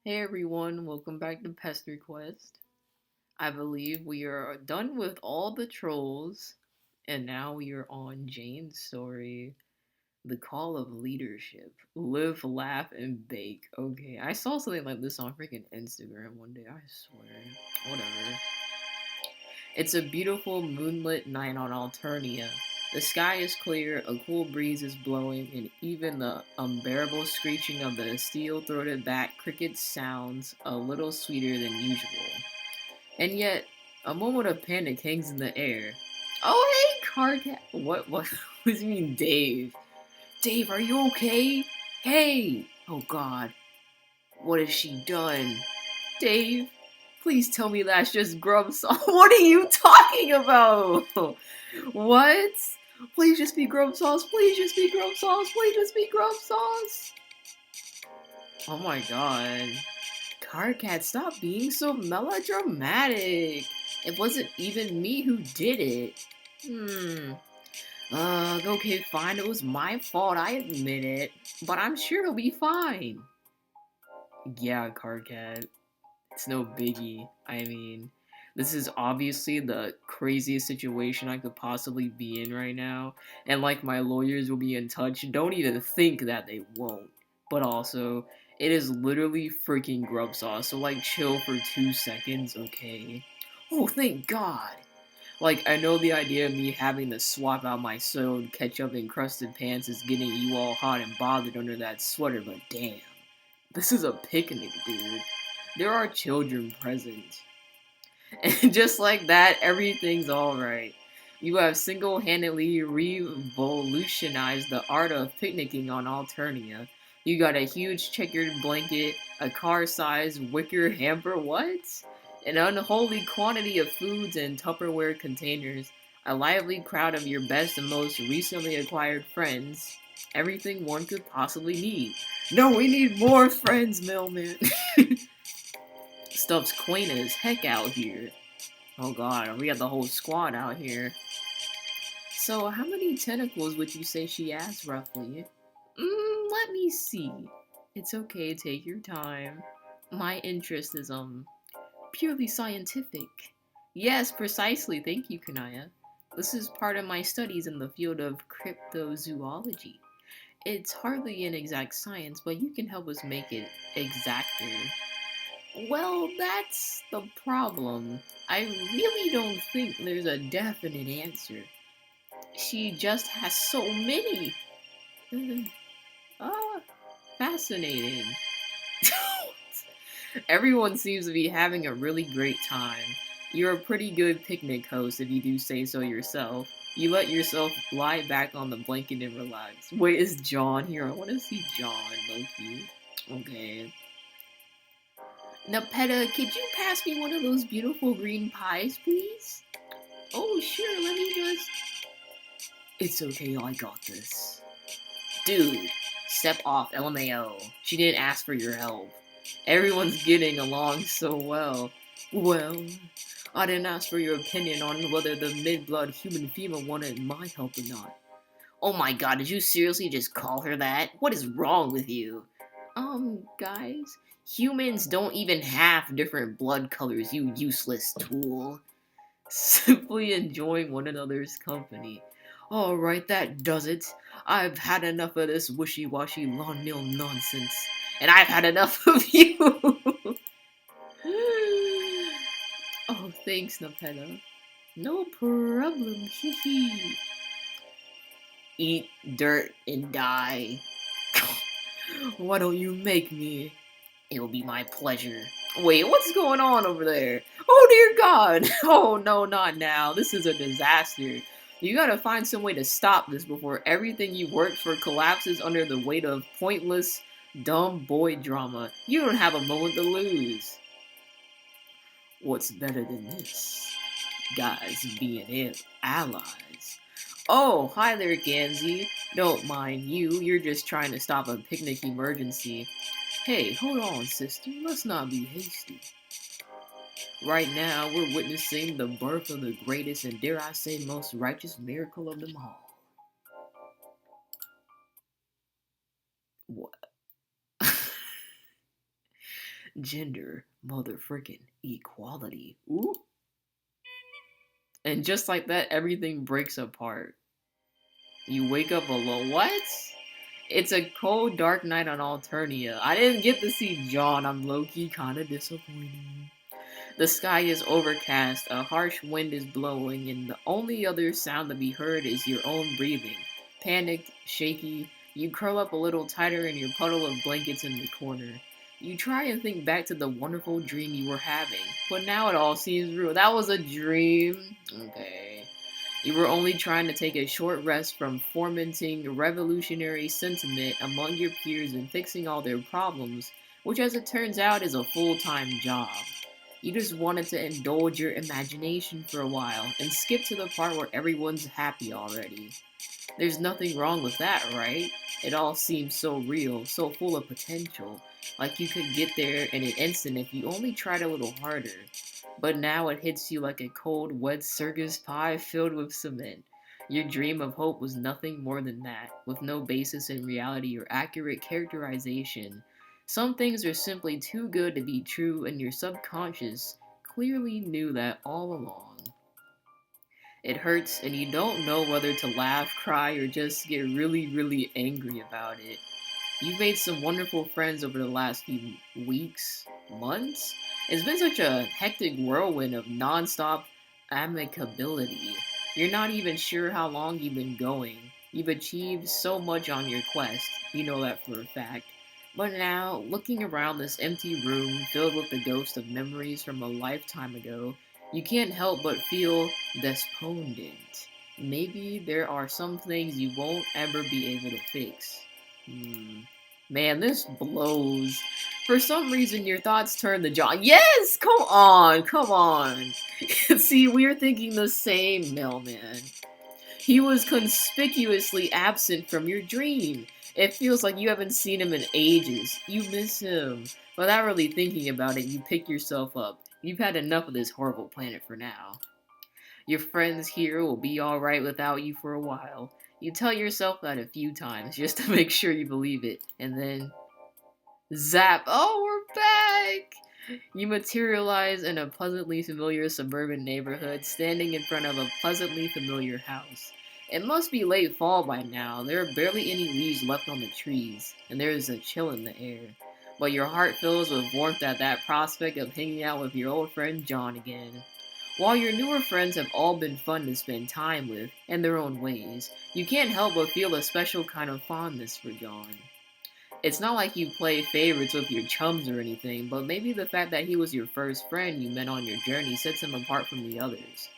Hey everyone, welcome back to Pesterquest. I believe we are done with all the trolls, and now we are on Jane's story, The Call of Leadership. Live, laugh, and bake. Okay, I saw something like this on freaking Instagram one day, I swear. Whatever. It's a beautiful moonlit night on Alternia. The sky is clear, a cool breeze is blowing, and even the unbearable screeching of the steel-throated bat cricket sounds a little sweeter than usual. And yet, a moment of panic hangs in the air. Oh, hey, Carcat. What do you mean, Dave? Dave, are you okay? Hey! Oh, God. What has she done? Dave, please tell me that's just grub sauce. What are you talking about? What? Please just be grub sauce. Please just be grub sauce. Please just be grub sauce. Oh my god. Cardcat, stop being so melodramatic. It wasn't even me who did it. Okay, fine. It was my fault. I admit it. But I'm sure he'll be fine. Yeah, Cardcat. It's no biggie. I mean, this is obviously the craziest situation I could possibly be in right now. And like my lawyers will be in touch, don't even think that they won't. But also, it is literally freaking grub sauce, so like chill for 2 seconds, okay? Oh, thank God! Like, I know the idea of me having to swap out my soiled ketchup encrusted pants is getting you all hot and bothered under that sweater, but damn. This is a picnic, dude. There are children present. And just like that, everything's alright. You have single-handedly revolutionized the art of picnicking on Alternia. You got a huge checkered blanket, a car-sized wicker hamper, what? An unholy quantity of foods in Tupperware containers, a lively crowd of your best and most recently acquired friends. Everything one could possibly need. No, we need more friends, mailman. Stuff's quaint as heck out here. Oh god, we got the whole squad out here. So, how many tentacles would you say she has, roughly? Let me see. It's okay, take your time. My interest is, purely scientific. Yes, precisely, thank you, Kanaya. This is part of my studies in the field of cryptozoology. It's hardly an exact science, but you can help us make it exacter. Well, that's the problem. I really don't think there's a definite answer. She just has so many. Ah, fascinating. Everyone seems to be having a really great time. You're a pretty good picnic host if you do say so yourself. You let yourself lie back on the blanket and relax. Wait, is John here? I want to see John, Loki. Okay. Nepeta, could you pass me one of those beautiful green pies, please? Oh, sure, let me just... It's okay, I got this. Dude, step off, LMAO. She didn't ask for your help. Everyone's getting along so well. Well, I didn't ask for your opinion on whether the mid-blood human female wanted my help or not. Oh my god, did you seriously just call her that? What is wrong with you? Guys, humans don't even have different blood colors, you useless tool. Simply enjoying one another's company. Alright, that does it. I've had enough of this wishy-washy lawn-nil nonsense. And I've had enough of you! Oh, thanks, Napella. No problem, hee. Eat dirt and die. Why don't you make me? It will be my pleasure. Wait, what's going on over there? Oh dear god! Oh no, not now. This is a disaster. You gotta find some way to stop this before everything you worked for collapses under the weight of pointless, dumb boy drama. You don't have a moment to lose. What's better than this? Guys being allies. Oh, hi there, Gansey. Don't mind you, you're just trying to stop a picnic emergency. Hey, hold on, sister. Let's not be hasty. Right now, we're witnessing the birth of the greatest and, dare I say, most righteous miracle of them all. What? Gender motherfucking equality. Ooh. And just like that, everything breaks apart. You wake up alone. What? It's a cold, dark night on Alternia. I didn't get to see John. I'm low-key kinda disappointed. The sky is overcast, a harsh wind is blowing, and the only other sound to be heard is your own breathing. Panicked, shaky, you curl up a little tighter in your puddle of blankets in the corner. You try and think back to the wonderful dream you were having, but now it all seems real. That was a dream? Okay. You were only trying to take a short rest from fomenting revolutionary sentiment among your peers and fixing all their problems, which as it turns out is a full-time job. You just wanted to indulge your imagination for a while and skip to the part where everyone's happy already. There's nothing wrong with that, right? It all seems so real, so full of potential, like you could get there in an instant if you only tried a little harder. But now it hits you like a cold, wet circus pie filled with cement. Your dream of hope was nothing more than that, with no basis in reality or accurate characterization. Some things are simply too good to be true, and your subconscious clearly knew that all along. It hurts, and you don't know whether to laugh, cry, or just get really, really angry about it. You've made some wonderful friends over the last few weeks, months. It's been such a hectic whirlwind of nonstop amicability. You're not even sure how long you've been going. You've achieved so much on your quest, you know that for a fact. But now, looking around this empty room filled with the ghost of memories from a lifetime ago, you can't help but feel despondent. Maybe there are some things you won't ever be able to fix. Man, this blows. For some reason, your thoughts turn to John. Yes! Come on! Come on! See, we're thinking the same, mailman. He was conspicuously absent from your dream. It feels like you haven't seen him in ages. You miss him. Without really thinking about it, you pick yourself up. You've had enough of this horrible planet for now. Your friends here will be alright without you for a while. You tell yourself that a few times just to make sure you believe it. And then, zap! Oh, we're back! You materialize in a pleasantly familiar suburban neighborhood, standing in front of a pleasantly familiar house. It must be late fall by now. There are barely any leaves left on the trees, and there is a chill in the air. But your heart fills with warmth at that prospect of hanging out with your old friend John again. While your newer friends have all been fun to spend time with, in their own ways, you can't help but feel a special kind of fondness for John. It's not like you play favorites with your chums or anything, but maybe the fact that he was your first friend you met on your journey sets him apart from the others.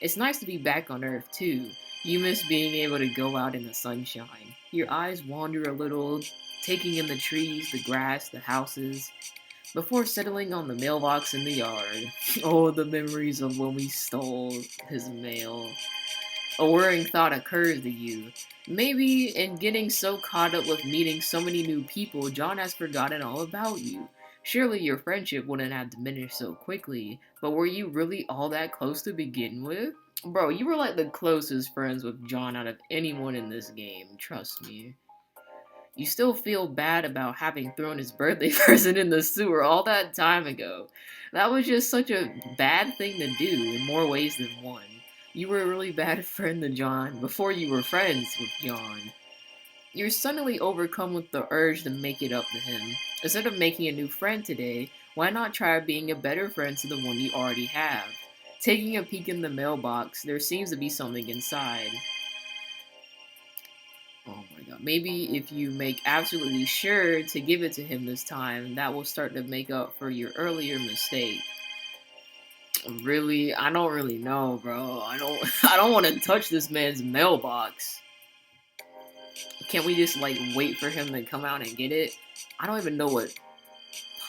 It's nice to be back on Earth, too. You miss being able to go out in the sunshine. Your eyes wander a little, taking in the trees, the grass, the houses, before settling on the mailbox in the yard. Oh, the memories of when we stole his mail. A worrying thought occurs to you. Maybe in getting so caught up with meeting so many new people, John has forgotten all about you. Surely your friendship wouldn't have diminished so quickly, but were you really all that close to begin with? Bro, you were like the closest friends with John out of anyone in this game, trust me. You still feel bad about having thrown his birthday present in the sewer all that time ago. That was just such a bad thing to do in more ways than one. You were a really bad friend to John before you were friends with John. You're suddenly overcome with the urge to make it up to him. Instead of making a new friend today, why not try being a better friend to the one you already have? Taking a peek in the mailbox, there seems to be something inside. Oh my god. Maybe if you make absolutely sure to give it to him this time, that will start to make up for your earlier mistake. Really? I don't really know, bro. I don't want to touch this man's mailbox. Can't we just like wait for him to come out and get it? I don't even know what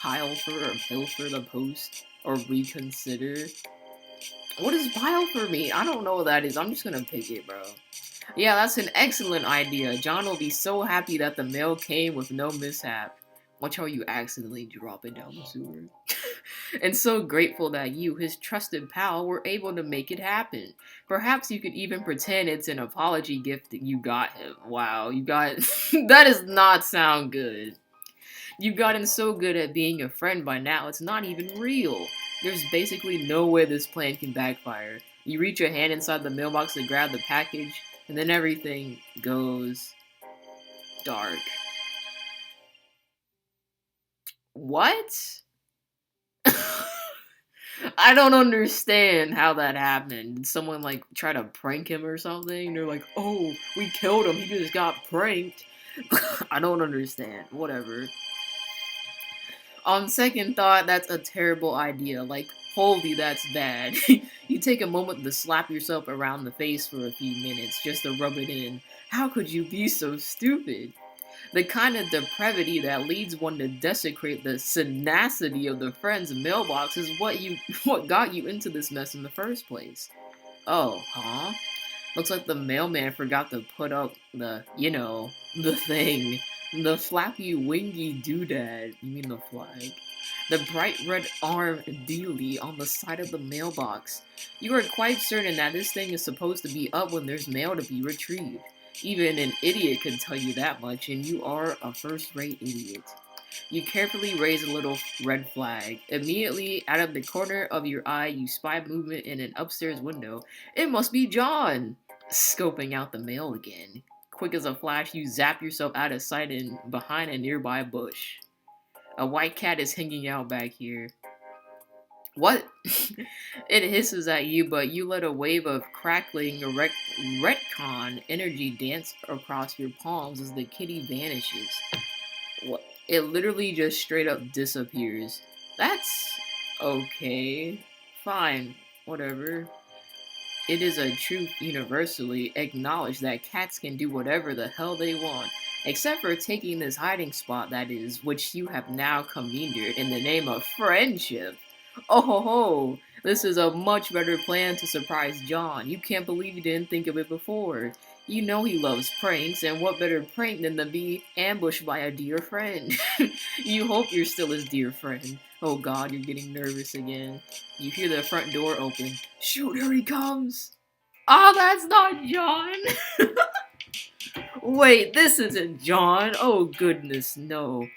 Pilfer or Pilfer the post or reconsider. What does Pilfer mean? I don't know what that is. I'm just gonna pick it, bro. Yeah, that's an excellent idea. John will be so happy that the mail came with no mishap. Watch how you accidentally drop it down the sewer. And so grateful that you, his trusted pal, were able to make it happen. Perhaps you could even pretend it's an apology gift that you got him. Wow, you got... that does not sound good. You've gotten so good at being a friend by now, it's not even real. There's basically no way this plan can backfire. You reach your hand inside the mailbox to grab the package, and then everything goes dark. What? I don't understand how that happened. Did someone like try to prank him or something? They're like, oh, we killed him. He just got pranked. I don't understand. Whatever. On second thought, that's a terrible idea. Like, holy, that's bad. You take a moment to slap yourself around the face for a few minutes just to rub it in. How could you be so stupid? The kind of depravity that leads one to desecrate the tenacity of the friend's mailbox is what got you into this mess in the first place. Oh, huh? Looks like the mailman forgot to put up the thing. The flappy wingy doodad. You mean the flag? The bright red arm dealy on the side of the mailbox. You are quite certain that this thing is supposed to be up when there's mail to be retrieved. Even an idiot could tell you that much, and you are a first-rate idiot. You carefully raise a little red flag. Immediately, out of the corner of your eye, you spy movement in an upstairs window. It must be John! Scoping out the mail again. Quick as a flash, you zap yourself out of sight and behind a nearby bush. A white cat is hanging out back here. What? It hisses at you, but you let a wave of crackling retcon energy dance across your palms as the kitty vanishes. What? It literally just straight up disappears. That's okay. Fine. Whatever. It is a truth universally acknowledged that cats can do whatever the hell they want, except for taking this hiding spot, that is, which you have now commandeered in the name of friendship. Oh ho ho! This is a much better plan to surprise John. You can't believe you didn't think of it before. You know he loves pranks, and what better prank than to be ambushed by a dear friend? You hope you're still his dear friend. Oh god, you're getting nervous again. You hear the front door open. Shoot, here he comes! Oh, that's not John! Wait, this isn't John! Oh goodness, no.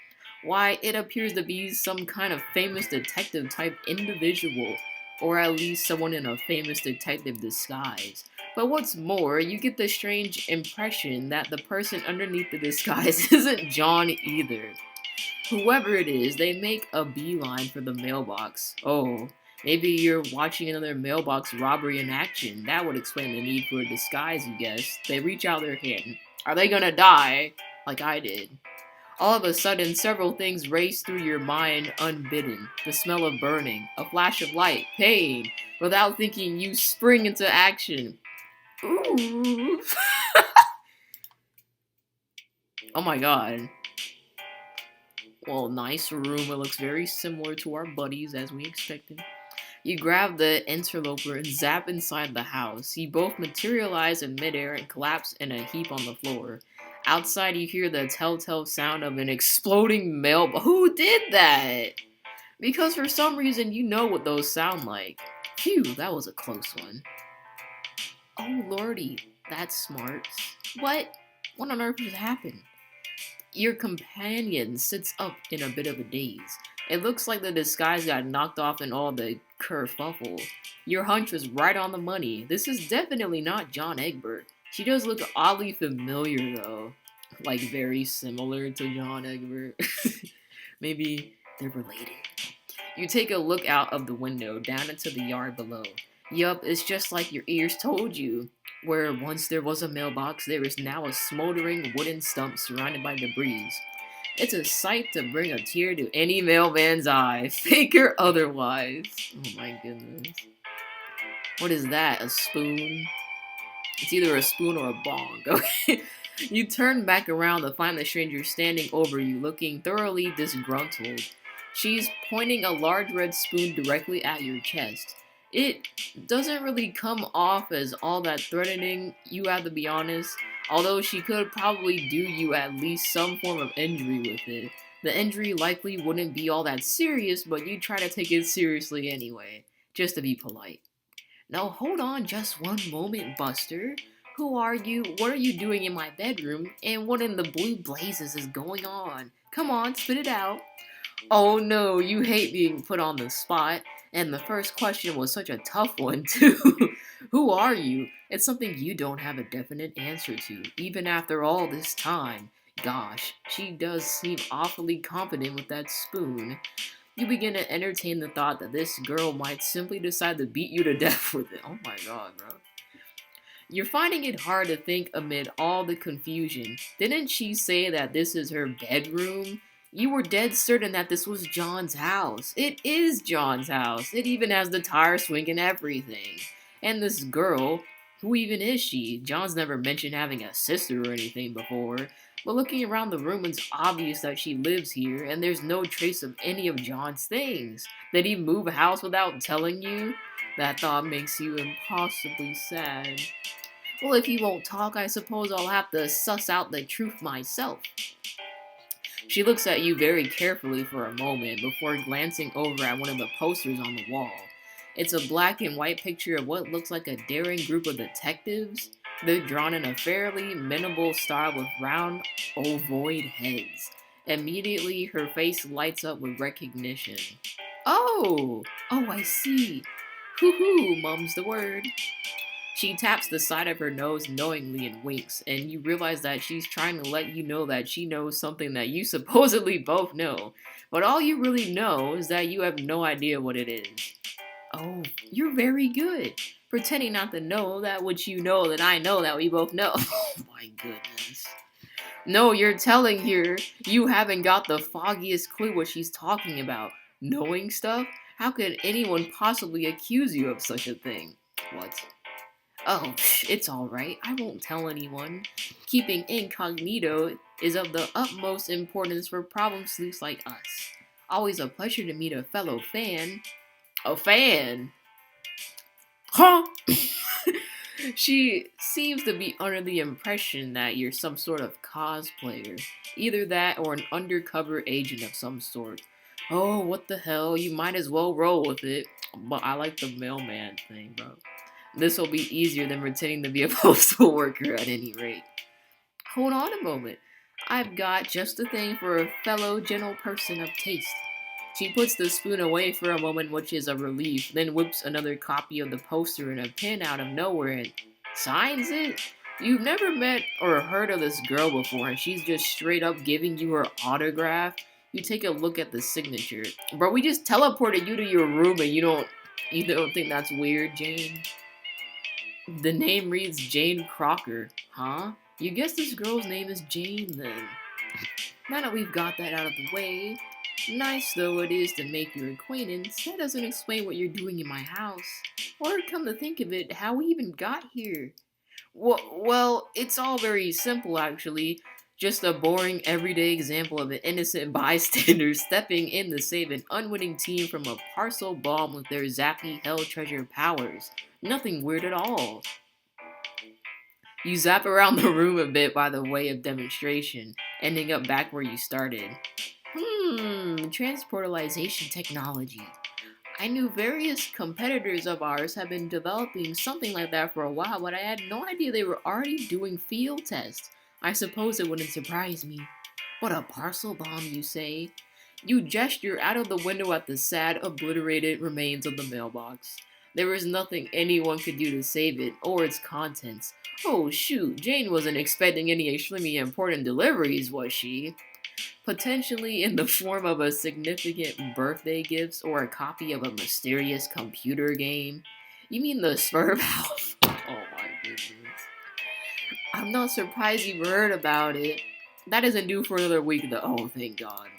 Why, it appears to be some kind of famous detective type individual, or at least someone in a famous detective disguise. But what's more, you get the strange impression that the person underneath the disguise isn't John either. Whoever it is, they make a beeline for the mailbox. Oh, maybe you're watching another mailbox robbery in action. That would explain the need for a disguise, you guess. They reach out their hand. Are they gonna die? Like I did. All of a sudden, several things race through your mind unbidden. The smell of burning, a flash of light, pain. Without thinking, you spring into action. Ooh. Oh my god. Well, nice room. It looks very similar to our buddies as we expected. You grab the interloper and zap inside the house. You both materialize in midair and collapse in a heap on the floor. Outside, you hear the telltale sound of an exploding mailbox. Who did that? Because for some reason, you know what those sound like. Phew, that was a close one. Oh lordy, that's smart. What? What on earth just happened? Your companion sits up in a bit of a daze. It looks like the disguise got knocked off in all the kerfuffle. Your hunch was right on the money. This is definitely not John Egbert. She does look oddly familiar though. Like very similar to John Egbert. Maybe they're related. You take a look out of the window down into the yard below. Yup, it's just like your ears told you. Where once there was a mailbox, there is now a smoldering wooden stump surrounded by debris. It's a sight to bring a tear to any mailman's eye, fake or otherwise. Oh my goodness. What is that, a spoon? It's either a spoon or a bong, okay? You turn back around to find the stranger standing over you, looking thoroughly disgruntled. She's pointing a large red spoon directly at your chest. It doesn't really come off as all that threatening, you have to be honest, although she could probably do you at least some form of injury with it. The injury likely wouldn't be all that serious, but you try to take it seriously anyway, just to be polite. Now hold on just one moment, Buster. Who are you? What are you doing in my bedroom? And what in the blue blazes is going on? Come on, spit it out. Oh no, you hate being put on the spot. And the first question was such a tough one, too. Who are you? It's something you don't have a definite answer to, even after all this time. Gosh, she does seem awfully confident with that spoon. You begin to entertain the thought that this girl might simply decide to beat you to death with it. Oh my god, bro. You're finding it hard to think amid all the confusion. Didn't she say that this is her bedroom? You were dead certain that this was John's house. It is John's house. It even has the tire swing and everything. And this girl, who even is she? John's never mentioned having a sister or anything before. But looking around the room, it's obvious that she lives here, and there's no trace of any of John's things. Did he move house without telling you? That thought makes you impossibly sad. Well, if you won't talk, I suppose I'll have to suss out the truth myself. She looks at you very carefully for a moment before glancing over at one of the posters on the wall. It's a black and white picture of what looks like a daring group of detectives. They're drawn in a fairly minimal style with round, ovoid heads. Immediately, her face lights up with recognition. Oh, I see. Hoo-hoo, mum's the word. She taps the side of her nose knowingly and winks, and you realize that she's trying to let you know that she knows something that you supposedly both know. But all you really know is that you have no idea what it is. Oh, you're very good. Pretending not to know that which you know that I know that we both know. Oh my goodness. No, you're telling her you haven't got the foggiest clue what she's talking about. Knowing stuff? How could anyone possibly accuse you of such a thing? What? Oh, it's alright. I won't tell anyone. Keeping incognito is of the utmost importance for problem sleuths like us. Always a pleasure to meet a fellow fan. A fan? Huh? She seems to be under the impression that you're some sort of cosplayer. Either that or an undercover agent of some sort. Oh, what the hell? You might as well roll with it. But I like the mailman thing, bro. This will be easier than pretending to be a postal worker at any rate. Hold on a moment. I've got just the thing for a fellow gentle person of taste. She puts the spoon away for a moment, which is a relief, then whips another copy of the poster and a pen out of nowhere and signs it. You've never met or heard of this girl before, and she's just straight up giving you her autograph. You take a look at the signature. Bro, we just teleported you to your room and you don't think that's weird, Jane? The name reads Jane Crocker. Huh? You guess this girl's name is Jane then. Now that we've got that out of the way, nice though it is to make your acquaintance, that doesn't explain what you're doing in my house. Or come to think of it, how we even got here. Well, it's all very simple actually. Just a boring everyday example of an innocent bystander stepping in to save an unwitting team from a parcel bomb with their zappy hell treasure powers. Nothing weird at all. You zap around the room a bit by the way of demonstration, ending up back where you started. Transportalization technology. I knew various competitors of ours have been developing something like that for a while, but I had no idea they were already doing field tests. I suppose it wouldn't surprise me. What a parcel bomb, you say? You gesture out of the window at the sad, obliterated remains of the mailbox. There was nothing anyone could do to save it, or its contents. Oh shoot, Jane wasn't expecting any extremely important deliveries, was she? Potentially in the form of a significant birthday gift or a copy of a mysterious computer game. You mean the Sperm House? Oh my goodness. I'm not surprised you heard about it. That isn't due for another week though. Oh, thank God.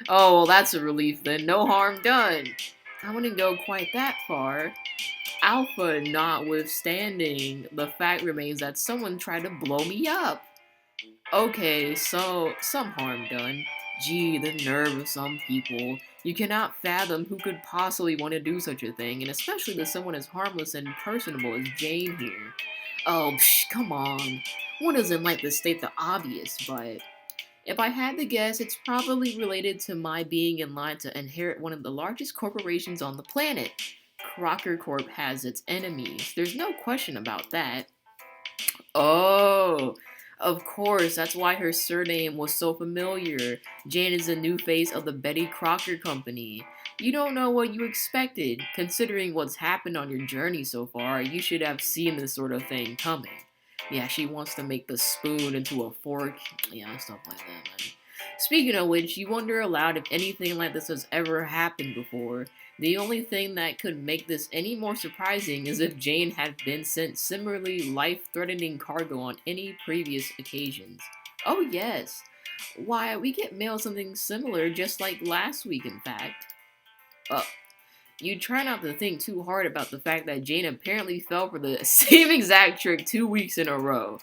Oh, well, that's a relief then. No harm done. I wouldn't go quite that far. Alpha notwithstanding, the fact remains that someone tried to blow me up. Okay, so some harm done. Gee, the nerve of some people. You cannot fathom who could possibly want to do such a thing, and especially to someone as harmless and personable as Jane here. Oh, come on. One doesn't like to state the obvious, but if I had to guess, it's probably related to my being in line to inherit one of the largest corporations on the planet. Crocker Corp has its enemies. There's no question about that. Oh, of course, that's why her surname was so familiar. Jane is the new face of the Betty Crocker Company. You don't know what you expected. Considering what's happened on your journey so far, you should have seen this sort of thing coming. Yeah, she wants to make the spoon into a fork. Yeah, stuff like that, man. Speaking of which, you wonder aloud if anything like this has ever happened before. The only thing that could make this any more surprising is if Jane had been sent similarly life-threatening cargo on any previous occasions. Oh yes. Why, we get mail something similar just like last week, in fact. Uh, you try not to think too hard about the fact that Jane apparently fell for the same exact trick 2 weeks in a row.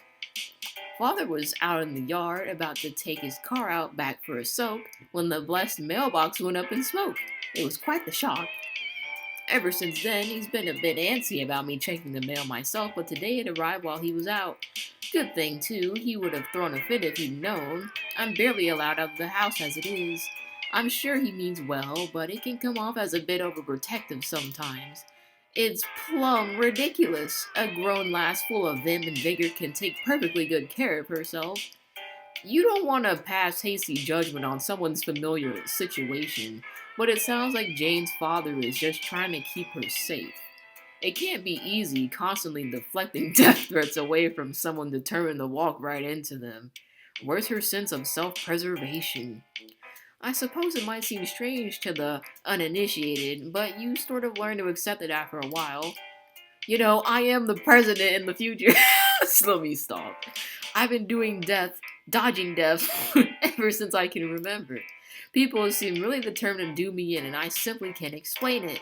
Father was out in the yard about to take his car out back for a soak when the blessed mailbox went up in smoke. It was quite the shock. Ever since then, he's been a bit antsy about me checking the mail myself, but today it arrived while he was out. Good thing, too, he would have thrown a fit if he'd known. I'm barely allowed out of the house as it is. I'm sure he means well, but it can come off as a bit overprotective sometimes. It's plumb ridiculous. A grown lass full of vim and vigor can take perfectly good care of herself. You don't want to pass hasty judgment on someone's familiar situation, but it sounds like Jane's father is just trying to keep her safe. It can't be easy constantly deflecting death threats away from someone determined to walk right into them. Where's her sense of self-preservation? I suppose it might seem strange to the uninitiated, but you sort of learn to accept it after a while. You know, I am the president in the future. Let me stop. I've been doing death, dodging death, ever since I can remember. People seem really determined to do me in, and I simply can't explain it.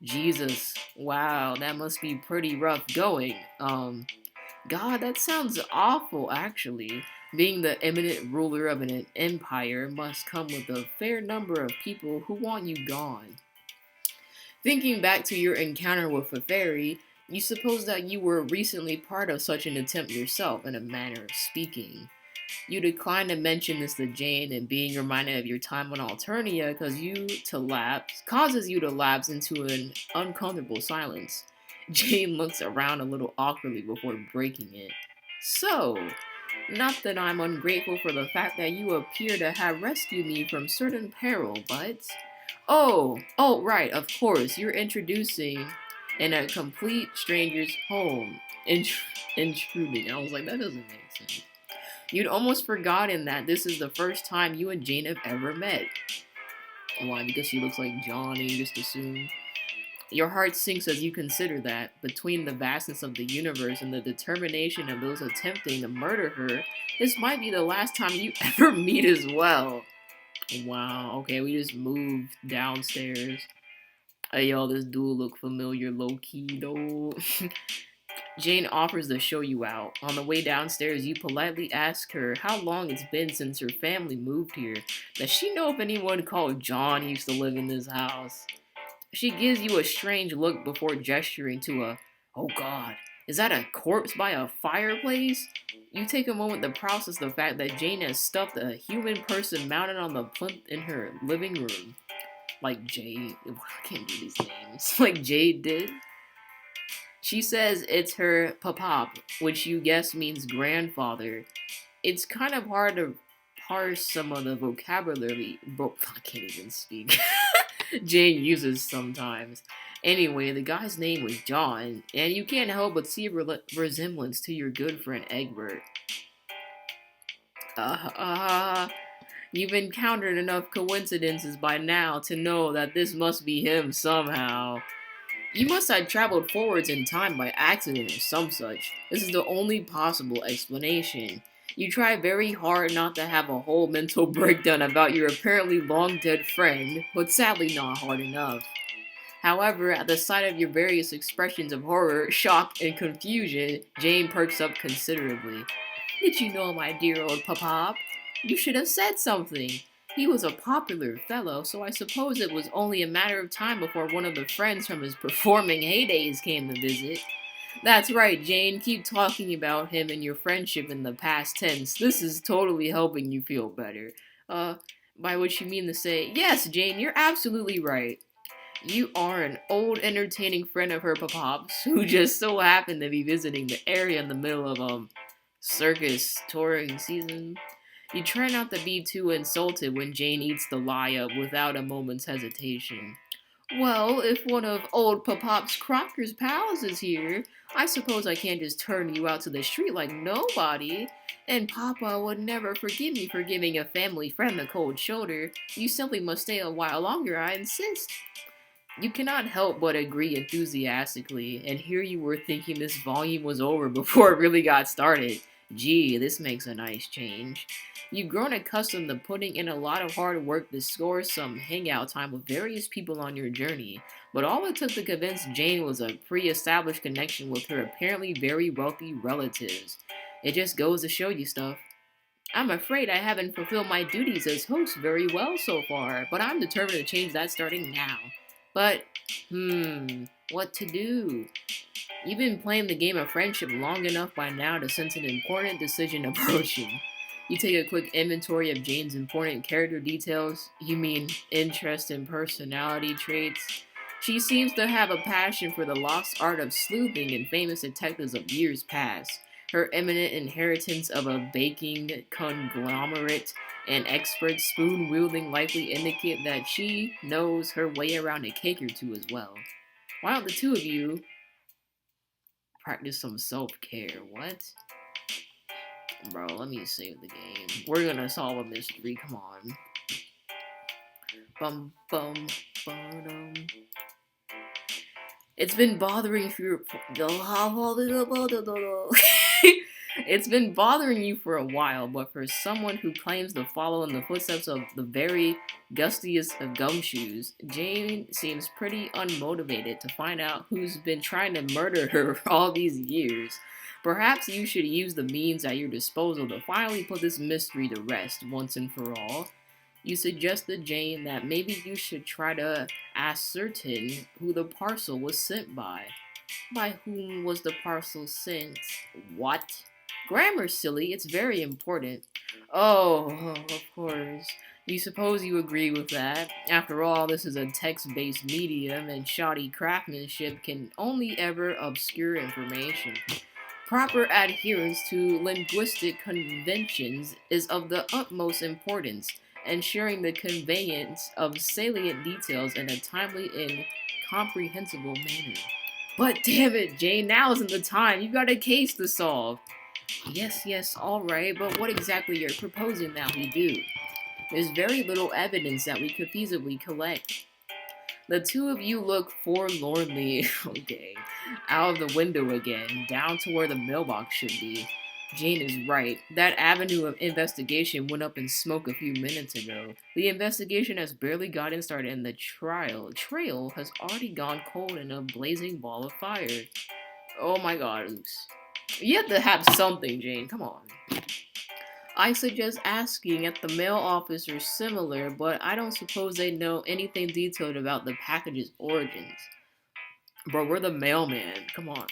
Jesus. Wow, that must be pretty rough going. God, that sounds awful, actually. Being the eminent ruler of an empire must come with a fair number of people who want you gone. Thinking back to your encounter with a fairy, you suppose that you were recently part of such an attempt yourself, in a manner of speaking. You decline to mention this to Jane, and being reminded of your time on Alternia causes you to lapse into an uncomfortable silence. Jane looks around a little awkwardly before breaking it. So, not that I'm ungrateful for the fact that you appear to have rescued me from certain peril, but... Oh, right, of course, you're introducing in a complete stranger's home. Intruding. I was like, that doesn't make sense. You'd almost forgotten that this is the first time you and Jane have ever met. Why? Because she looks like John and you just assume? Your heart sinks as you consider that, between the vastness of the universe and the determination of those attempting to murder her, this might be the last time you ever meet as well. Wow, okay, we just moved downstairs. Hey, yo, this dude look familiar low-key, though. Jane offers to show you out. On the way downstairs, you politely ask her how long it's been since her family moved here. Does she know if anyone called John used to live in this house? She gives you a strange look before gesturing to a, oh god, is that a corpse by a fireplace? You take a moment to process the fact that Jane has stuffed a human person mounted on the plinth in her living room. Like Jade, I can't do these names. Like Jade did. She says it's her papap, which you guess means grandfather. It's kind of hard to parse some of the vocabulary, I can't even speak. Jane uses sometimes. Anyway, the guy's name was John, and you can't help but see a resemblance to your good friend Egbert. You've encountered enough coincidences by now to know that this must be him somehow. You must have traveled forwards in time by accident or some such. This is the only possible explanation. You try very hard not to have a whole mental breakdown about your apparently long-dead friend, but sadly not hard enough. However, at the sight of your various expressions of horror, shock, and confusion, Jane perks up considerably. Did you know my dear old papa? You should have said something. He was a popular fellow, so I suppose it was only a matter of time before one of the friends from his performing heydays came to visit. That's right, Jane. Keep talking about him and your friendship in the past tense. This is totally helping you feel better. By which you mean to say, yes, Jane, you're absolutely right. You are an old, entertaining friend of her papa's who just so happened to be visiting the area in the middle of circus touring season. You try not to be too insulted when Jane eats the lie up without a moment's hesitation. Well, if one of old Popop's Crocker's pals is here, I suppose I can't just turn you out to the street like nobody. And Papa would never forgive me for giving a family friend the cold shoulder. You simply must stay a while longer, I insist. You cannot help but agree enthusiastically, and here you were thinking this volume was over before it really got started. Gee, this makes a nice change. You've grown accustomed to putting in a lot of hard work to score some hangout time with various people on your journey, but all it took to convince Jane was a pre-established connection with her apparently very wealthy relatives. It just goes to show you stuff. I'm afraid I haven't fulfilled my duties as host very well so far, but I'm determined to change that starting now. But, what to do? You've been playing the game of friendship long enough by now to sense an important decision approaching. You take a quick inventory of Jane's important character details. You mean interest and personality traits. She seems to have a passion for the lost art of sleuthing and famous detectives of years past. Her eminent inheritance of a baking conglomerate and expert spoon wielding likely indicate that she knows her way around a cake or two as well. Why don't the two of you practice some self-care? What? Bro, let me save the game. We're gonna solve a mystery, come on. Bum bum bum. It's been bothering for It's been bothering you for a while, but for someone who claims to follow in the footsteps of the very gustiest of gumshoes, Jane seems pretty unmotivated to find out who's been trying to murder her all these years. Perhaps you should use the means at your disposal to finally put this mystery to rest once and for all. You suggested, Jane, that maybe you should try to ascertain who the parcel was sent by. By whom was the parcel sent? What? Grammar, silly. It's very important. Oh, of course. You suppose you agree with that? After all, this is a text-based medium, and shoddy craftsmanship can only ever obscure information. Proper adherence to linguistic conventions is of the utmost importance, ensuring the conveyance of salient details in a timely and comprehensible manner. But damn it, Jane, now isn't the time. You've got a case to solve. Yes, alright, but what exactly you're proposing that we do? There's very little evidence that we could feasibly collect. The two of you look forlornly, out of the window again, down to where the mailbox should be. Jane is right. That avenue of investigation went up in smoke a few minutes ago. The investigation has barely gotten started and the trail has already gone cold in a blazing ball of fire. Oh my god, oops. You have to have something, Jane, come on. I suggest asking at the mail office or similar, but I don't suppose they know anything detailed about the package's origins. Bro, we're the mailman. Come on.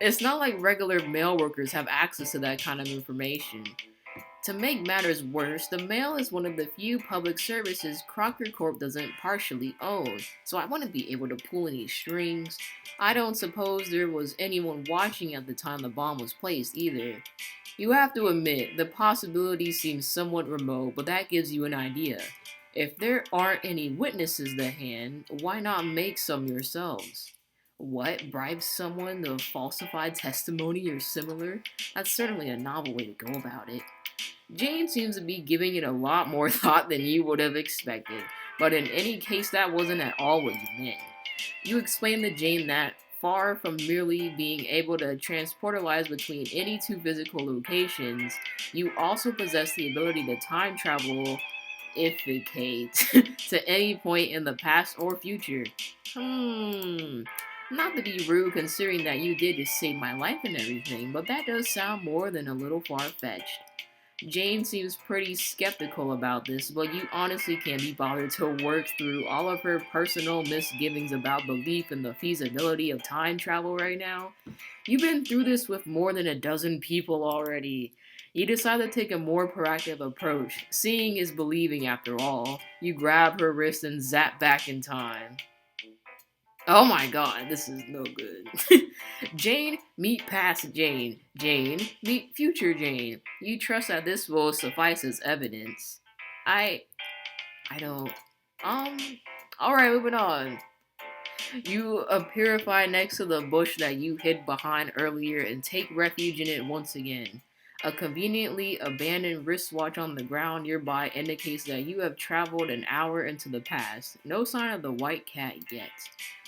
It's not like regular mail workers have access to that kind of information. To make matters worse, the mail is one of the few public services Crocker Corp doesn't partially own, so I wouldn't be able to pull any strings. I don't suppose there was anyone watching at the time the bomb was placed either. You have to admit, the possibility seems somewhat remote, but that gives you an idea. If there aren't any witnesses to hand, why not make some yourselves? What? Bribe someone to falsify testimony or similar? That's certainly a novel way to go about it. Jane seems to be giving it a lot more thought than you would have expected, but in any case that wasn't at all what you meant. You explained to Jane that, far from merely being able to transportalize between any two physical locations, you also possess the ability to time travel efficate to any point in the past or future. Not to be rude considering that you did just save my life and everything, but that does sound more than a little far-fetched. Jane seems pretty skeptical about this, but you honestly can't be bothered to work through all of her personal misgivings about belief in the feasibility of time travel right now. You've been through this with more than a dozen people already. You decide to take a more proactive approach. Seeing is believing after all. You grab her wrist and zap back in time. Oh my god, this is no good. Jane, meet past Jane. Jane, meet future Jane. You trust that this will suffice as evidence. I I don't um alright, moving on. You purify next to the bush that you hid behind earlier and take refuge in it once again. A conveniently abandoned wristwatch on the ground nearby indicates that you have traveled an hour into the past. No sign of the white cat yet.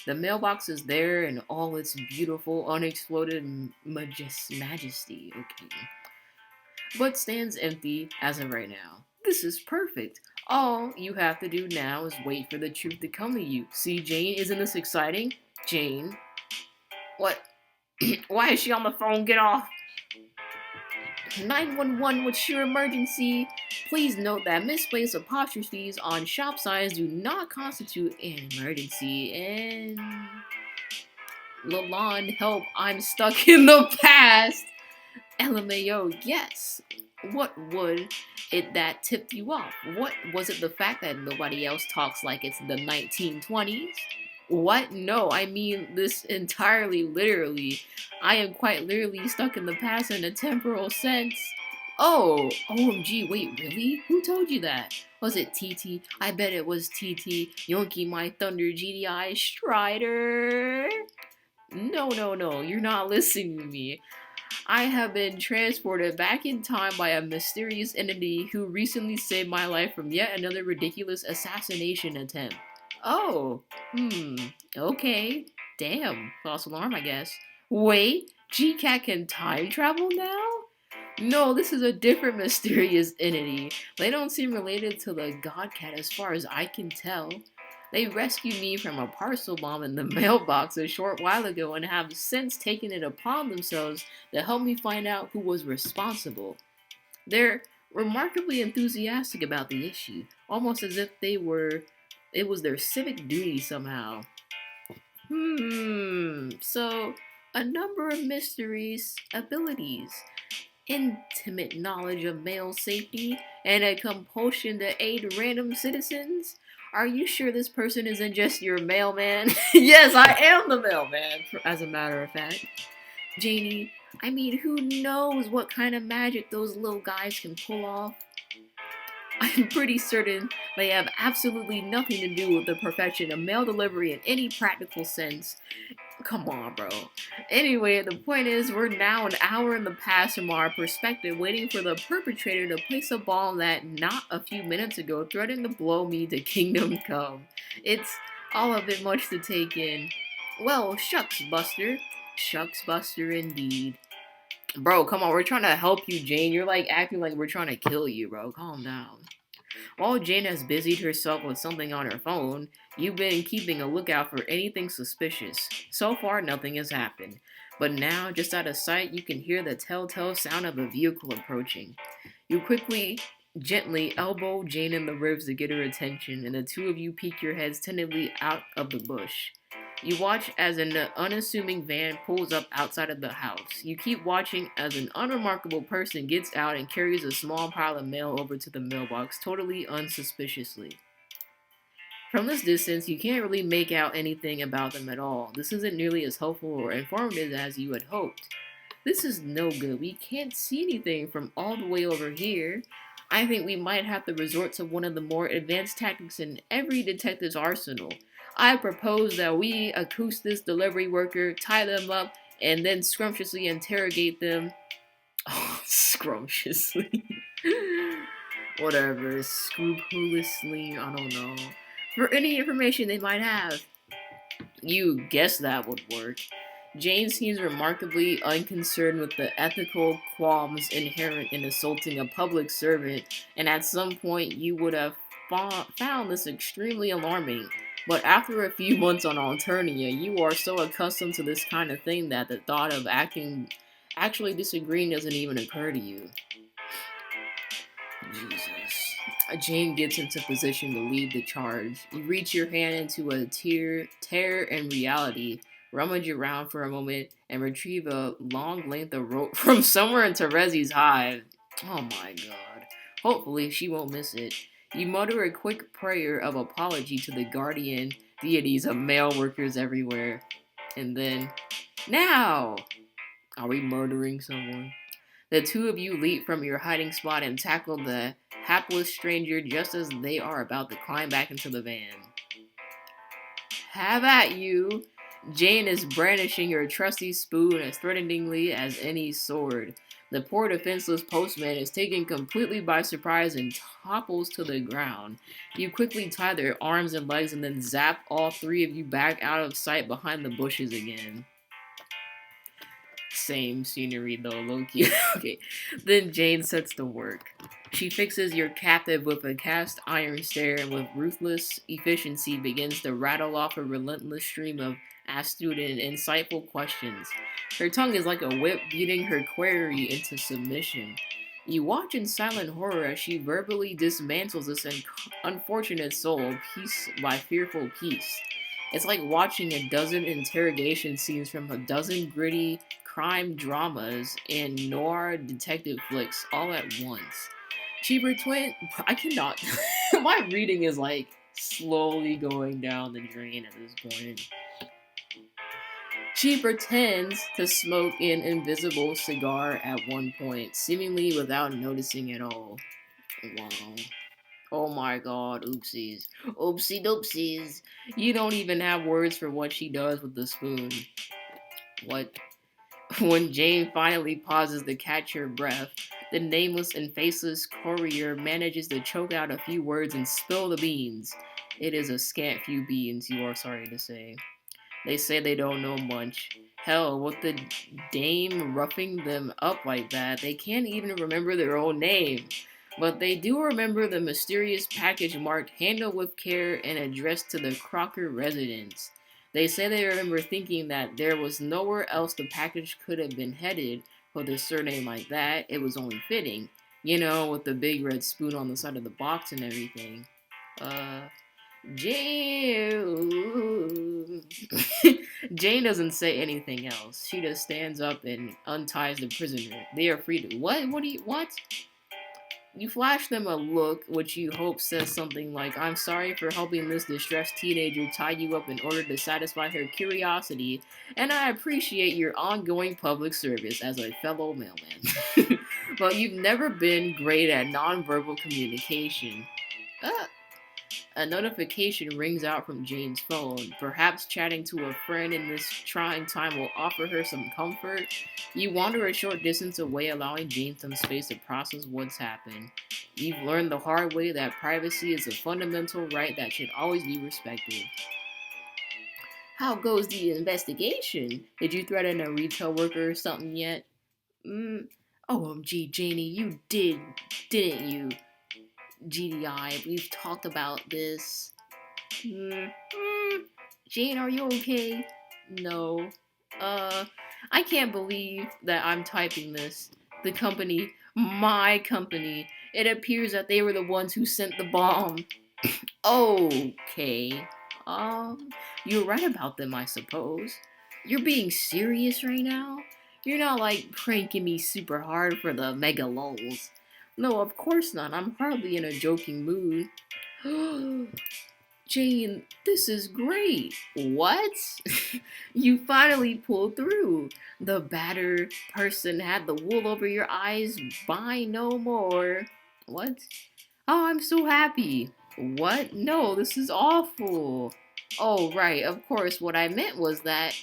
The mailbox is there in all its beautiful, unexploded majesty. Okay. But stands empty as of right now. This is perfect. All you have to do now is wait for the truth to come to you. See, Jane, isn't this exciting? Jane, what? Why is she on the phone? Get off! 911, what's your emergency? Please note that misplaced apostrophes on shop signs do not constitute an emergency. And Lalonde, help! I'm stuck in the past. LMAO, yes. What would it that tipped you off? What was it, the fact that nobody else talks like it's the 1920s? What? No, I mean this entirely literally. I am quite literally stuck in the past in a temporal sense. Oh, OMG, wait, really? Who told you that? Was it TT? I bet it was TT. Yonky my thunder GDI Strider. No, you're not listening to me. I have been transported back in time by a mysterious entity who recently saved my life from yet another ridiculous assassination attempt. Oh, okay. Damn, false alarm, I guess. Wait, GCat can time travel now? No, this is a different mysterious entity. They don't seem related to the God Cat as far as I can tell. They rescued me from a parcel bomb in the mailbox a short while ago and have since taken it upon themselves to help me find out who was responsible. They're remarkably enthusiastic about the issue, almost as if it was their civic duty somehow. So a number of mysteries, abilities, intimate knowledge of mail safety, and a compulsion to aid random citizens? Are you sure this person isn't just your mailman? Yes, I am the mailman, as a matter of fact. Janie, I mean, who knows what kind of magic those little guys can pull off? I'm pretty certain they have absolutely nothing to do with the perfection of mail delivery in any practical sense. Come on, bro. Anyway, the point is, we're now an hour in the past from our perspective, waiting for the perpetrator to place a bomb that, not a few minutes ago, threatened to blow me to kingdom come. It's all a bit much to take in. Well, shucks, Buster. Shucks, Buster, indeed. Bro, come on, we're trying to help you, Jane. You're like acting like we're trying to kill you, bro. Calm down. While Jane has busied herself with something on her phone, you've been keeping a lookout for anything suspicious. So far, nothing has happened. But now, just out of sight, you can hear the telltale sound of a vehicle approaching. You quickly, gently elbow Jane in the ribs to get her attention, and the two of you peek your heads tentatively out of the bush. You watch as an unassuming van pulls up outside of the house. You keep watching as an unremarkable person gets out and carries a small pile of mail over to the mailbox, totally unsuspiciously. From this distance, you can't really make out anything about them at all. This isn't nearly as helpful or informative as you had hoped. This is no good. We can't see anything from all the way over here. I think we might have to resort to one of the more advanced tactics in every detective's arsenal. I propose that we accost this delivery worker, tie them up, and then scrumptiously interrogate them. Oh, scrumptiously. Whatever, scrupulously, I don't know. For any information they might have. You guess that would work. Jane seems remarkably unconcerned with the ethical qualms inherent in assaulting a public servant, and at some point you would have found this extremely alarming. But after a few months on Alternia, you are so accustomed to this kind of thing that the thought of actually disagreeing doesn't even occur to you. Jesus. Jane gets into position to lead the charge. You reach your hand into a tear and reality, rummage around for a moment, and retrieve a long length of rope from somewhere in Terezi's hive. Oh my god. Hopefully she won't miss it. You mutter a quick prayer of apology to the guardian deities of mail workers everywhere. And then, now! Are we murdering someone? The two of you leap from your hiding spot and tackle the hapless stranger just as they are about to climb back into the van. Have at you! Jane is brandishing her trusty spoon as threateningly as any sword. The poor defenseless postman is taken completely by surprise and topples to the ground. You quickly tie their arms and legs and then zap all three of you back out of sight behind the bushes again. Same scenery though, low-key. Okay, then Jane sets to work. She fixes your captive with a cast iron stare and with ruthless efficiency begins to rattle off a relentless stream of astute and insightful questions. Her tongue is like a whip beating her query into submission. You watch in silent horror as she verbally dismantles this unfortunate soul piece by fearful piece. It's like watching a dozen interrogation scenes from a dozen gritty crime dramas and noir detective flicks all at once. Cheaper Twin, I cannot. My reading is like slowly going down the drain at this point. She pretends to smoke an invisible cigar at one point, seemingly without noticing at all. Wow. Oh my god, oopsies. Oopsie doopsies. You don't even have words for what she does with the spoon. What? When Jane finally pauses to catch her breath, the nameless and faceless courier manages to choke out a few words and spill the beans. It is a scant few beans, you are sorry to say. They say they don't know much. Hell, with the dame roughing them up like that, they can't even remember their own name. But they do remember the mysterious package marked "handled with care" and addressed to the Crocker residence. They say they remember thinking that there was nowhere else the package could have been headed with a surname like that. It was only fitting. You know, with the big red spoon on the side of the box and everything. Jane. Jane doesn't say anything else. She just stands up and unties the prisoner. They are free to. What? What? You flash them a look, which you hope says something like, "I'm sorry for helping this distressed teenager tie you up in order to satisfy her curiosity, and I appreciate your ongoing public service as a fellow mailman." But you've never been great at nonverbal communication. A notification rings out from Jane's phone. Perhaps chatting to a friend in this trying time will offer her some comfort. You wander a short distance away, allowing Jane some space to process what's happened. You've learned the hard way that privacy is a fundamental right that should always be respected. How goes the investigation? Did you threaten a retail worker or something yet? OMG, Janie, you didn't you? GDI, we've talked about this. Jane, are you okay? No. I can't believe that I'm typing this. The company, my company, it appears that they were the ones who sent the bomb. Okay. You're right about them, I suppose. You're being serious right now? You're not like pranking me super hard for the mega lulz. No, of course not. I'm hardly in a joking mood. Jane, this is great. What? You finally pulled through. The battered person had the wool over your eyes. Buy no more. What? Oh, I'm so happy. What? No, this is awful. Oh, right. Of course, what I meant was that.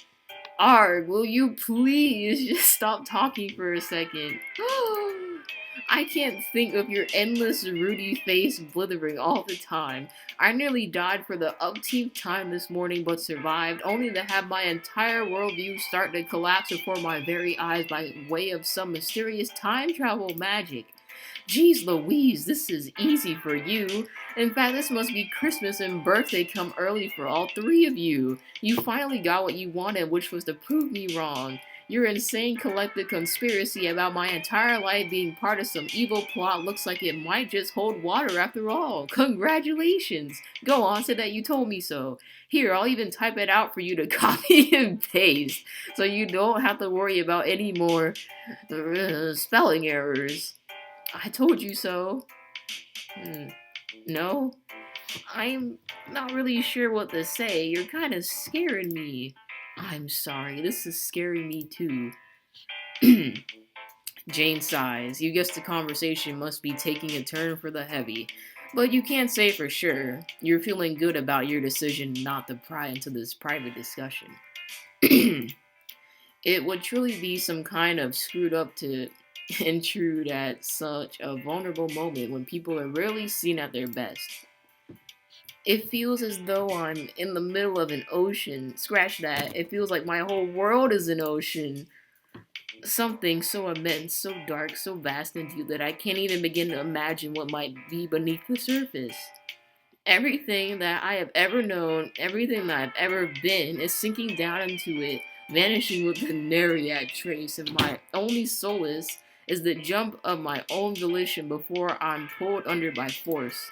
Arg, will you please just stop talking for a second? I can't think of your endless ruddy face blithering all the time. I nearly died for the umpteenth time this morning but survived, only to have my entire worldview start to collapse before my very eyes by way of some mysterious time travel magic. Jeez Louise, this is easy for you. In fact, this must be Christmas and birthday come early for all three of you. You finally got what you wanted, which was to prove me wrong. Your insane collective conspiracy about my entire life being part of some evil plot looks like it might just hold water after all. Congratulations! Go on, say that you told me so. Here, I'll even type it out for you to copy and paste, so you don't have to worry about any more spelling errors. I told you so. No? I'm not really sure what to say. You're kind of scaring me. I'm sorry, this is scaring me too. Jane sighs. You guess the conversation must be taking a turn for the heavy. But you can't say for sure. You're feeling good about your decision not to pry into this private discussion. It would truly be some kind of screwed up to intrude at such a vulnerable moment when people are rarely seen at their best. It feels as though I'm in the middle of an ocean. Scratch that. It feels like my whole world is an ocean. Something so immense, so dark, so vast and deep that I can't even begin to imagine what might be beneath the surface. Everything that I have ever known, everything that I've ever been, is sinking down into it, vanishing with a nary a trace, and my only solace is the jump of my own volition before I'm pulled under by force.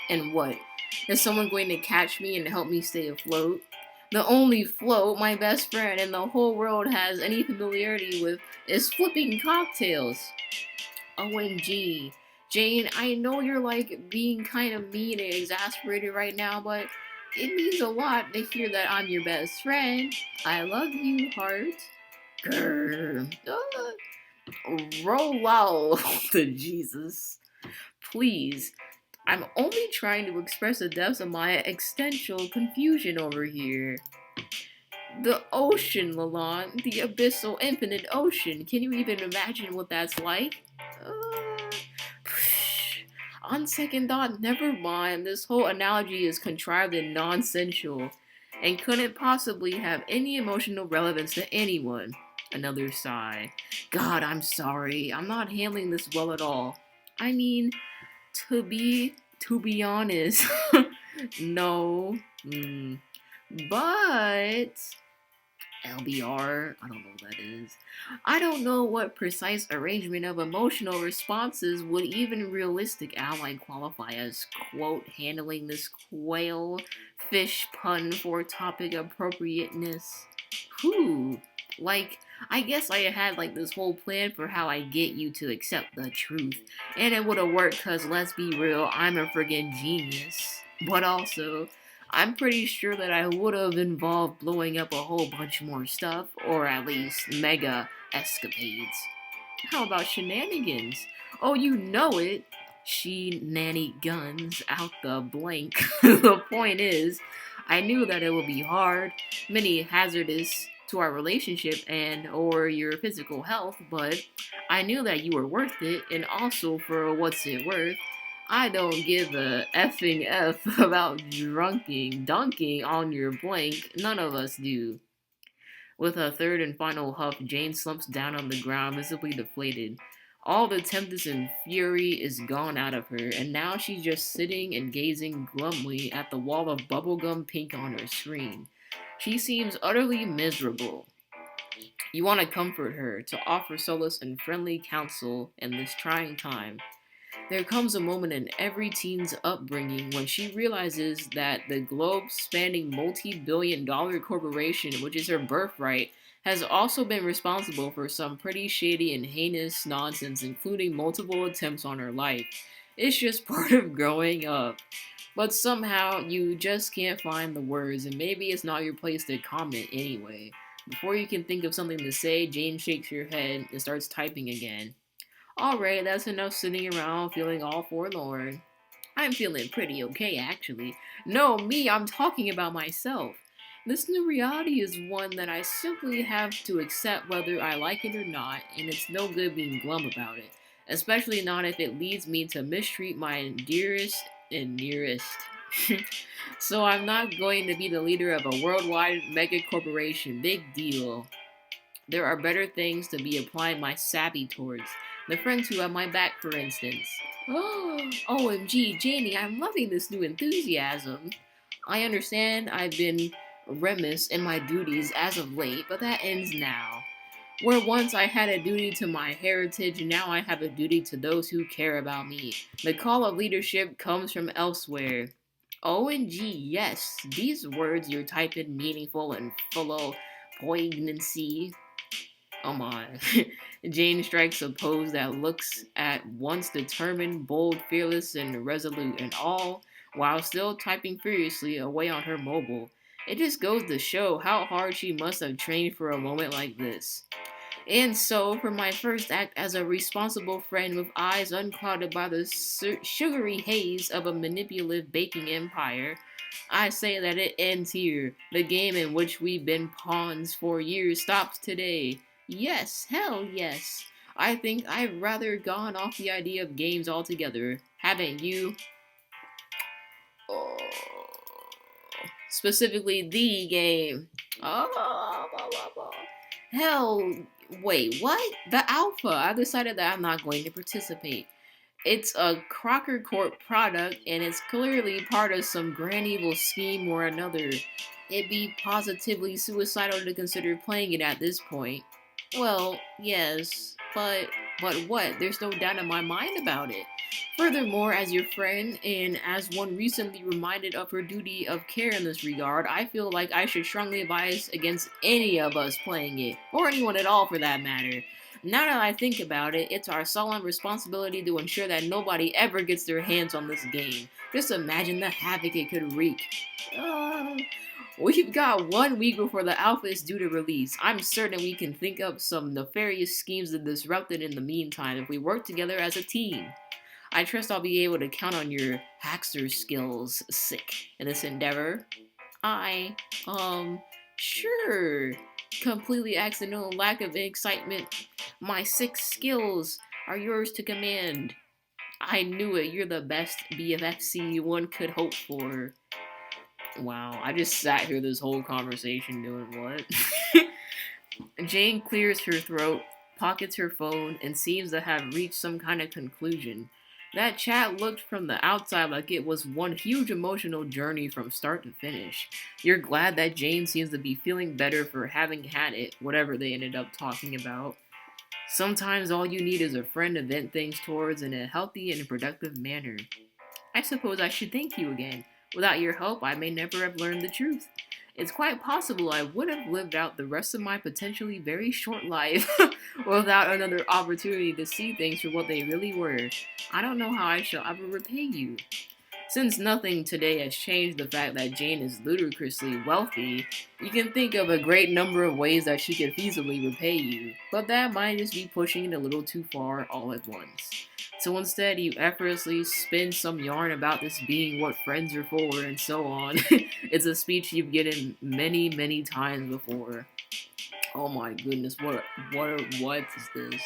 And what? Is someone going to catch me and help me stay afloat? The only float my best friend in the whole world has any familiarity with is flipping cocktails. OMG. Jane, I know you're like being kind of mean and exasperated right now, but it means a lot to hear that I'm your best friend. I love you, heart. Grr. Roll out to Jesus. Please. I'm only trying to express the depths of my existential confusion over here. The ocean, Lalon. The abyssal, infinite ocean. Can you even imagine what that's like? Uh, on second thought, never mind. This whole analogy is contrived and nonsensical, and couldn't possibly have any emotional relevance to anyone. Another sigh. God, I'm sorry. I'm not handling this well at all. I mean, to be honest, no. But LBR, I don't know what that is. I don't know what precise arrangement of emotional responses would even realistic ally qualify as, quote, handling this quail fish pun for topic appropriateness. Whew. Like, I guess I had like this whole plan for how I get you to accept the truth. And it would have worked cause let's be real, I'm a friggin' genius. But also, I'm pretty sure that I would have involved blowing up a whole bunch more stuff, or at least mega escapades. How about shenanigans? Oh, you know it. She nanny guns out the blank. The point is, I knew that it would be hard, many hazardous to our relationship and or your physical health, but I knew that you were worth it, and also for what's it worth. I don't give a effing F about dunking on your blank. None of us do. With a third and final huff, Jane slumps down on the ground, visibly deflated. All the tempest and fury is gone out of her, and now she's just sitting and gazing glumly at the wall of bubblegum pink on her screen. She seems utterly miserable. You want to comfort her, to offer solace and friendly counsel in this trying time. There comes a moment in every teen's upbringing when she realizes that the globe spanning multi billion dollar corporation, which is her birthright, has also been responsible for some pretty shady and heinous nonsense, including multiple attempts on her life. It's just part of growing up. But somehow you just can't find the words, and maybe it's not your place to comment anyway. Before you can think of something to say, Jane shakes her head and starts typing again. Alright, that's enough sitting around feeling all forlorn. I'm feeling pretty okay, actually. No, me, I'm talking about myself. This new reality is one that I simply have to accept whether I like it or not, and it's no good being glum about it. Especially not if it leads me to mistreat my dearest and nearest. So I'm not going to be the leader of a worldwide mega corporation. Big deal. There are better things to be applying my savvy towards. The friends who have my back, for instance. Oh, OMG, Janie, I'm loving this new enthusiasm. I understand I've been remiss in my duties as of late, but that ends now. Where once I had a duty to my heritage, now I have a duty to those who care about me. The call of leadership comes from elsewhere. OMG, yes, these words you're typing meaningful and full of poignancy. Oh my. Jane strikes a pose that looks at once determined, bold, fearless, and resolute, and all while still typing furiously away on her mobile. It just goes to show how hard she must have trained for a moment like this. And so, for my first act as a responsible friend with eyes unclouded by the sugary haze of a manipulative baking empire, I say that it ends here. The game in which we've been pawns for years stops today. Yes, hell yes. I think I've rather gone off the idea of games altogether. Haven't you? Oh. Specifically, the game. Oh, blah, blah, blah. Hell, wait, what? The alpha. I decided that I'm not going to participate. It's a Crocker Corp product, and it's clearly part of some grand evil scheme or another. It'd be positively suicidal to consider playing it at this point. Well, yes, but what? There's no doubt in my mind about it. Furthermore, as your friend, and as one recently reminded of her duty of care in this regard, I feel like I should strongly advise against any of us playing it, or anyone at all for that matter. Now that I think about it, it's our solemn responsibility to ensure that nobody ever gets their hands on this game. Just imagine the havoc it could wreak. Uh, we've got 1 week before the alpha is due to release. I'm certain we can think up some nefarious schemes to disrupt it in the meantime if we work together as a team. I trust I'll be able to count on your hackster skills, sick, in this endeavor. I, sure. Completely accidental lack of excitement. My 6 skills are yours to command. I knew it. You're the best BFFC one could hope for. Wow, I just sat here this whole conversation doing what? Jane clears her throat, pockets her phone, and seems to have reached some kind of conclusion. That chat looked from the outside like it was one huge emotional journey from start to finish. You're glad that Jane seems to be feeling better for having had it, whatever they ended up talking about. Sometimes all you need is a friend to vent things towards in a healthy and productive manner. I suppose I should thank you again. Without your help, I may never have learned the truth. It's quite possible I would have lived out the rest of my potentially very short life without another opportunity to see things for what they really were. I don't know how I shall ever repay you. Since nothing today has changed the fact that Jane is ludicrously wealthy, you can think of a great number of ways that she could feasibly repay you, but that might just be pushing it a little too far all at once. So instead, you effortlessly spin some yarn about this being what friends are for and so on. It's a speech you've given many, many times before. Oh my goodness, what is this?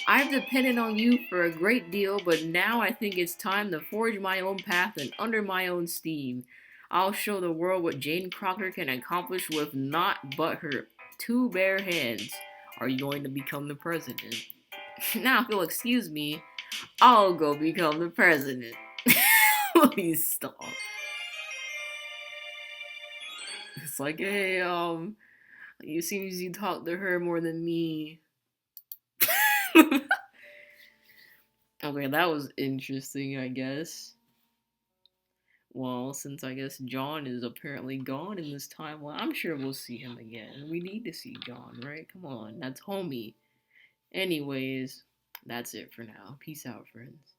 I've depended on you for a great deal, but now I think it's time to forge my own path and under my own steam. I'll show the world what Jane Crocker can accomplish with naught but her 2 bare hands. Are you going to become the president? Now, if you'll excuse me, I'll go become the president. Please stop. It's like, hey, it seems you talk to her more than me. Okay, that was interesting, I guess. Well, since I guess John is apparently gone in this timeline, I'm sure we'll see him again. We need to see John, right? Come on, that's homie. Anyways, that's it for now. Peace out, friends.